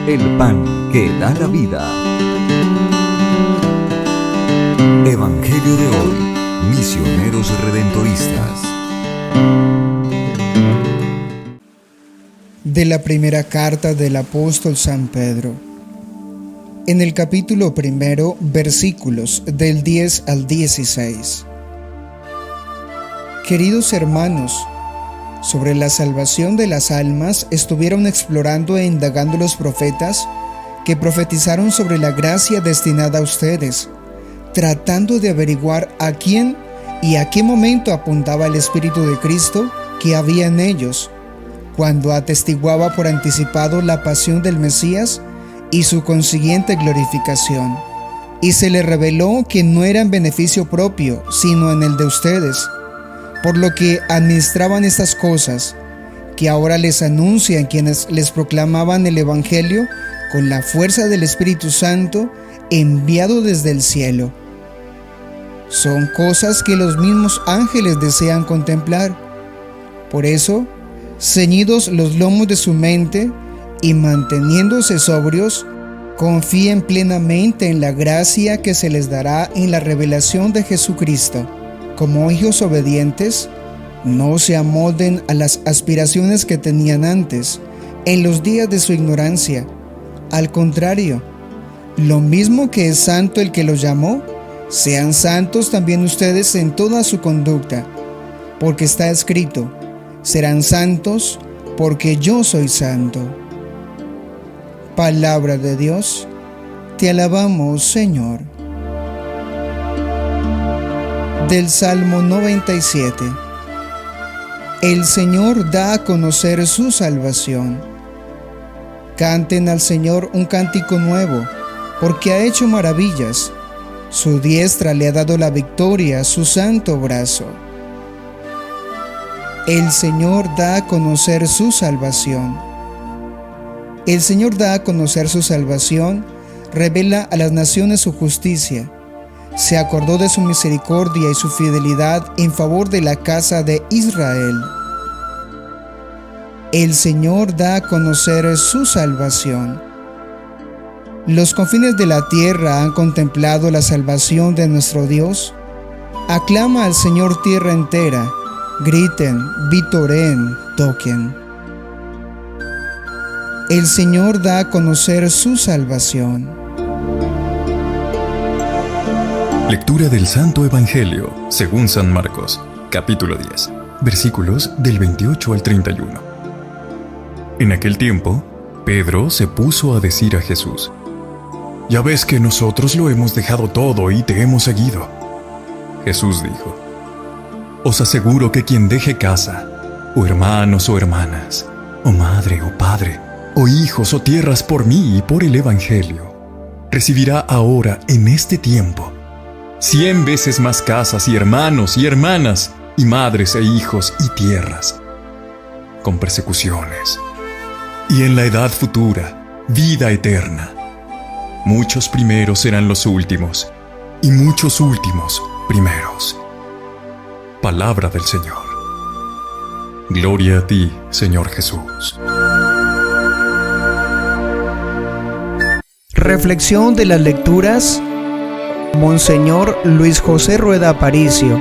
el pan que da la vida. Evangelio de hoy, misioneros redentoristas. De la primera carta del apóstol San Pedro. En el capítulo 1, versículos del 10 al 16. Queridos hermanos, sobre la salvación de las almas estuvieron explorando e indagando los profetas que profetizaron sobre la gracia destinada a ustedes, tratando de averiguar a quién y a qué momento apuntaba el Espíritu de Cristo que había en ellos, cuando atestiguaba por anticipado la pasión del Mesías y su consiguiente glorificación. Y se le reveló que no era en beneficio propio, sino en el de ustedes, por lo que administraban estas cosas, que ahora les anuncian quienes les proclamaban el Evangelio con la fuerza del Espíritu Santo enviado desde el cielo. Son cosas que los mismos ángeles desean contemplar. Por eso, ceñidos los lomos de su mente y manteniéndose sobrios, confíen plenamente en la gracia que se les dará en la revelación de Jesucristo. Como hijos obedientes, no se amolden a las aspiraciones que tenían antes, en los días de su ignorancia. Al contrario, lo mismo que es santo el que los llamó, sean santos también ustedes en toda su conducta, porque está escrito: serán santos porque yo soy santo. Palabra de Dios, te alabamos, Señor. Del Salmo 97. El Señor da a conocer su salvación. Canten al Señor un cántico nuevo, porque ha hecho maravillas. Su diestra le ha dado la victoria a su santo brazo. El Señor da a conocer su salvación. El Señor da a conocer su salvación, revela a las naciones su justicia. Se acordó de su misericordia y su fidelidad en favor de la casa de Israel. El Señor da a conocer su salvación. Los confines de la tierra han contemplado la salvación de nuestro Dios. Aclama al Señor tierra entera, griten, vitoreen, toquen. El Señor da a conocer su salvación. Lectura del Santo Evangelio, según San Marcos, capítulo 10, versículos del 28 al 31. En aquel tiempo, Pedro se puso a decir a Jesús: «Ya ves que nosotros lo hemos dejado todo y te hemos seguido». Jesús dijo: «Os aseguro que quien deje casa, o hermanos o hermanas, o madre o padre, o hijos o tierras por mí y por el Evangelio, recibirá ahora en este tiempo 100 veces más casas y hermanos y hermanas, y madres e hijos y tierras, con persecuciones. Y en la edad futura, vida eterna. Muchos primeros serán los últimos, y muchos últimos primeros». Palabra del Señor. Gloria a ti, Señor Jesús. Reflexión de las lecturas. Monseñor Luis José Rueda Aparicio.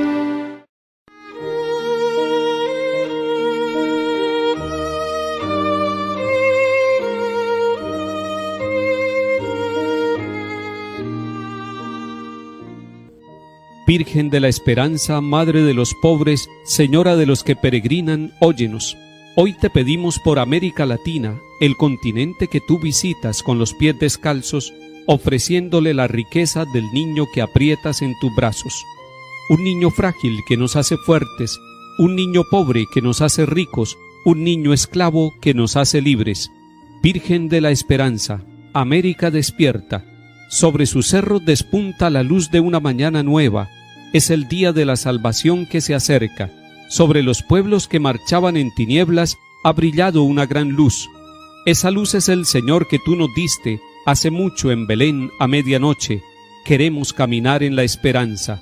Virgen de la Esperanza, Madre de los pobres, Señora de los que peregrinan, óyenos. Hoy te pedimos por América Latina, el continente que tú visitas con los pies descalzos, ofreciéndole la riqueza del niño que aprietas en tus brazos. Un niño frágil que nos hace fuertes, un niño pobre que nos hace ricos, un niño esclavo que nos hace libres. Virgen de la Esperanza, América despierta. Sobre sus cerros despunta la luz de una mañana nueva. Es el día de la salvación que se acerca. Sobre los pueblos que marchaban en tinieblas ha brillado una gran luz. Esa luz es el Señor que tú nos diste hace mucho en Belén a medianoche. Queremos caminar en la esperanza.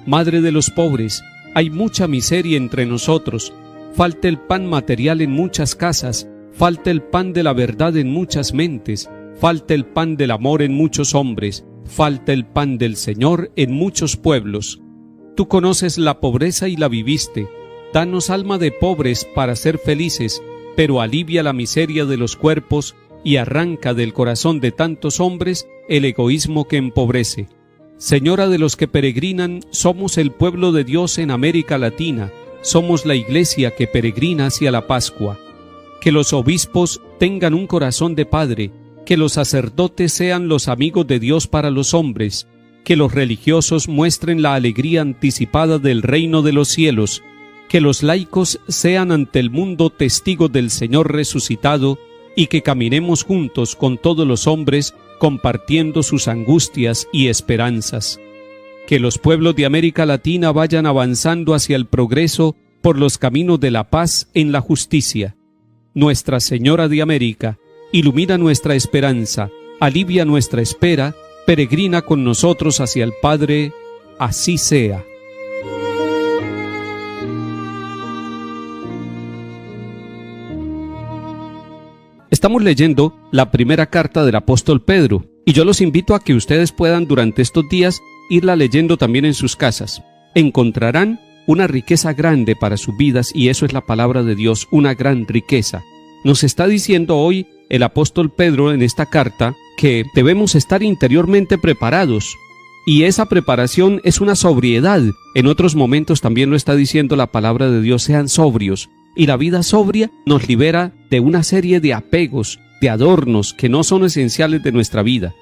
Madre de los pobres, hay mucha miseria entre nosotros. Falta el pan material en muchas casas. falta el pan de la verdad en muchas mentes, falta el pan del amor en muchos hombres, falta el pan del Señor en muchos pueblos. Tú conoces la pobreza y la viviste. Danos alma de pobres para ser felices, pero alivia la miseria de los cuerpos y arranca del corazón de tantos hombres el egoísmo que empobrece. Señora de los que peregrinan, somos el pueblo de Dios en América Latina, somos la iglesia que peregrina hacia la Pascua. Que los obispos tengan un corazón de padre, que los sacerdotes sean los amigos de Dios para los hombres, que los religiosos muestren la alegría anticipada del reino de los cielos, que los laicos sean ante el mundo testigos del Señor resucitado y que caminemos juntos con todos los hombres compartiendo sus angustias y esperanzas. Que los pueblos de América Latina vayan avanzando hacia el progreso por los caminos de la paz en la justicia. Nuestra Señora de América, ilumina nuestra esperanza, alivia nuestra espera, peregrina con nosotros hacia el Padre, así sea. Estamos leyendo la primera carta del apóstol Pedro, y yo los invito a que ustedes puedan durante estos días irla leyendo también en sus casas. Encontrarán una riqueza grande para sus vidas, y eso es la palabra de Dios, una gran riqueza. Nos está diciendo hoy el apóstol Pedro en esta carta que debemos estar interiormente preparados, y esa preparación es una sobriedad. En otros momentos también lo está diciendo la palabra de Dios, sean sobrios. Y la vida sobria nos libera de una serie de apegos, de adornos que no son esenciales de nuestra vida.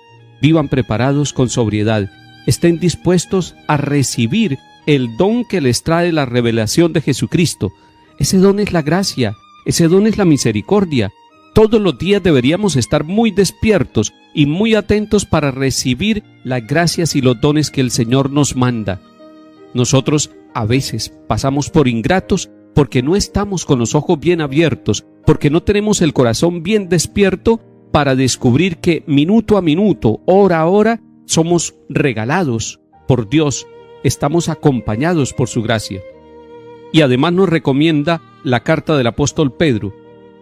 Vivan preparados con sobriedad. Estén dispuestos a recibir el don que les trae la revelación de Jesucristo. Ese don es la gracia, ese don es la misericordia. Todos los días deberíamos estar muy despiertos y muy atentos para recibir las gracias y los dones que el Señor nos manda. Nosotros a veces pasamos por ingratos porque no estamos con los ojos bien abiertos, porque no tenemos el corazón bien despierto para descubrir que minuto a minuto, hora a hora, somos regalados por Dios, estamos acompañados por su gracia. Y además nos recomienda la carta del apóstol Pedro: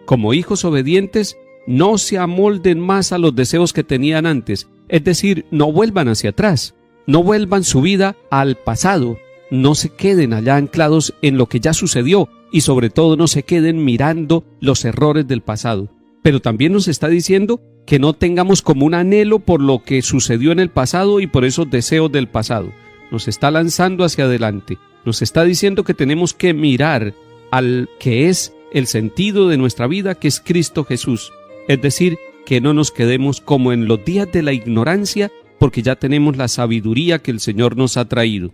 como hijos obedientes, no se amolden más a los deseos que tenían antes, es decir, no vuelvan hacia atrás, no vuelvan su vida al pasado. No se queden allá anclados en lo que ya sucedió y sobre todo no se queden mirando los errores del pasado. Pero también nos está diciendo que no tengamos como un anhelo por lo que sucedió en el pasado y por esos deseos del pasado. Nos está lanzando hacia adelante. Nos está diciendo que tenemos que mirar al que es el sentido de nuestra vida, que es Cristo Jesús. Es decir, que no nos quedemos como en los días de la ignorancia, porque ya tenemos la sabiduría que el Señor nos ha traído.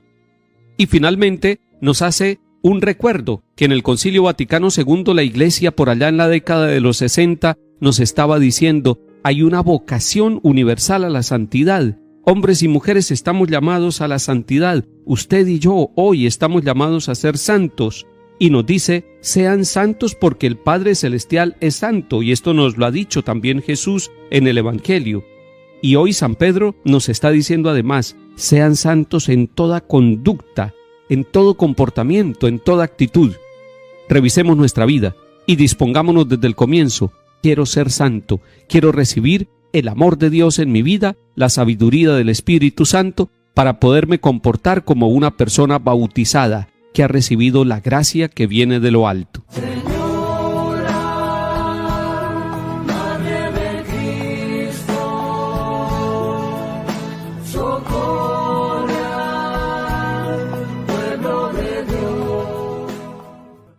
Y finalmente nos hace un recuerdo que en el Concilio Vaticano II la Iglesia por allá en la década de los 60 nos estaba diciendo: hay una vocación universal a la santidad. Hombres y mujeres estamos llamados a la santidad. Usted y yo hoy estamos llamados a ser santos. Y nos dice: sean santos porque el Padre Celestial es santo. Y esto nos lo ha dicho también Jesús en el Evangelio. Y hoy San Pedro nos está diciendo además: sean santos en toda conducta, en todo comportamiento, en toda actitud. Revisemos nuestra vida y dispongámonos desde el comienzo. Quiero ser santo, quiero recibir el amor de Dios en mi vida, la sabiduría del Espíritu Santo, para poderme comportar como una persona bautizada, que ha recibido la gracia que viene de lo alto.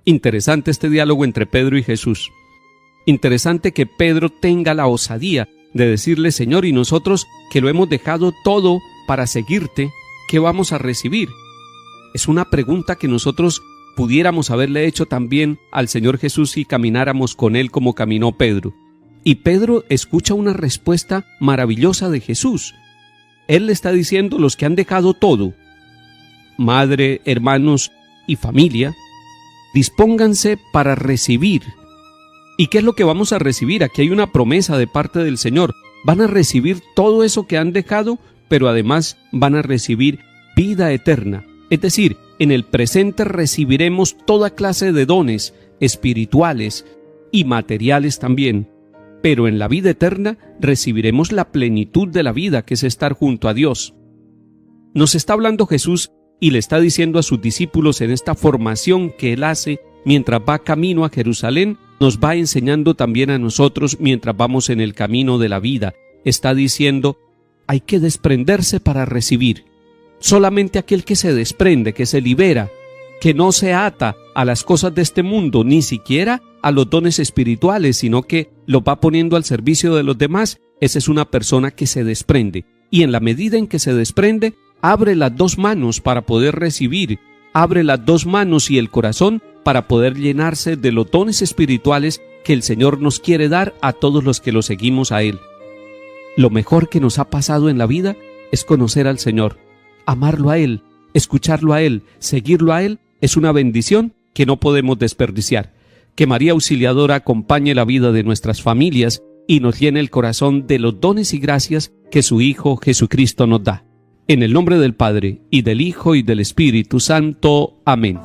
Interesante este diálogo entre Pedro y Jesús. Interesante que Pedro tenga la osadía de decirle: Señor, y nosotros que lo hemos dejado todo para seguirte, ¿qué vamos a recibir? Es una pregunta que nosotros pudiéramos haberle hecho también al Señor Jesús si camináramos con Él como caminó Pedro. Y Pedro escucha una respuesta maravillosa de Jesús. Él le está diciendo: los que han dejado todo, madre, hermanos y familia, dispónganse para recibir. ¿Y qué es lo que vamos a recibir? Aquí hay una promesa de parte del Señor. Van a recibir todo eso que han dejado, pero además van a recibir vida eterna. Es decir, en el presente recibiremos toda clase de dones espirituales, y materiales también. Pero en la vida eterna recibiremos la plenitud de la vida, que es estar junto a Dios. Nos está hablando Jesús y le está diciendo a sus discípulos en esta formación que Él hace mientras va camino a Jerusalén, nos va enseñando también a nosotros mientras vamos en el camino de la vida. Está diciendo, hay que desprenderse para recibir. Solamente aquel que se desprende, que se libera, que no se ata a las cosas de este mundo, ni siquiera a los dones espirituales, sino que los va poniendo al servicio de los demás, esa es una persona que se desprende. Y en la medida en que se desprende, abre las dos manos para poder recibir, abre las dos manos y el corazón para poder llenarse de los dones espirituales que el Señor nos quiere dar a todos los que lo seguimos a Él. Lo mejor que nos ha pasado en la vida es conocer al Señor, amarlo a Él, escucharlo a Él, seguirlo a Él, es una bendición que no podemos desperdiciar. Que María Auxiliadora acompañe la vida de nuestras familias y nos llene el corazón de los dones y gracias que su Hijo Jesucristo nos da. En el nombre del Padre, y del Hijo, y del Espíritu Santo. Amén.